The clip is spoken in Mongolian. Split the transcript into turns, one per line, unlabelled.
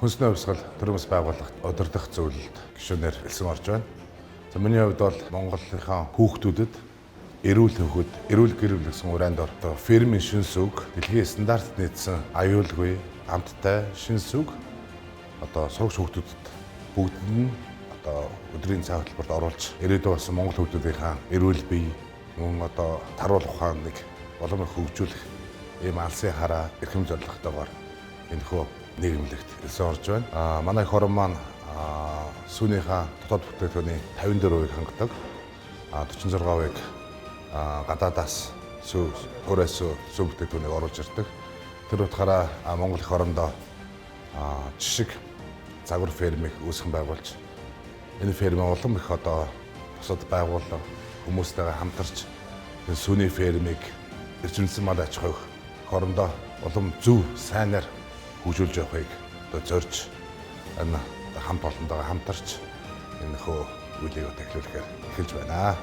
Хүнсний хувьсгал төрөмс байгууллагт удирдах зөвлөлд гишүүнээр элсэн орж байна. За миний хувьд бол Монголынхаа хүүхдүүдэд эрүүл хөхөд, эрүүл гэр бүл гэсэн урайнд ордог фермийн шинс үг, дэлхийн стандарт нийцсэн аюулгүй, амттай шинс үг сурагч хүүхдүүдэд бүгд нь өдрийн цаг хөтөлбөрт оруулж ирээдүйд болсон монгол хүүхдүүдийнхаа эрүүл бие мөн таруул ухааныг боломж хөгжүүлэх ийм алсын хараа эрхэм зорилготойгоор энэхүү нийгэмлэгт элсэн орж байна. Манай хорон маань сүүнийхээ дотоод бүтээгдэхүүний 54% хангадаг. 46% гадаадаас өөрөөс сүү бүтээгдэхүүнийг оруулж ирдэг. Тэр утгаараа Монгол их орондоо жишг загвар фермийг үүсгэн байгуулж энэ фермийн улам их бусад байгууллага хүмүүстэйгээ хамтарч энэ сүүний фермийг эрчимсэн мал аж ахуйг хорондоо улам зөв сайнаар хөгжүүлж явахыг зорж энэ хамт олондоо хамтарч энэ хөө үйлийг эхлүүлэхээр эхэлж байна.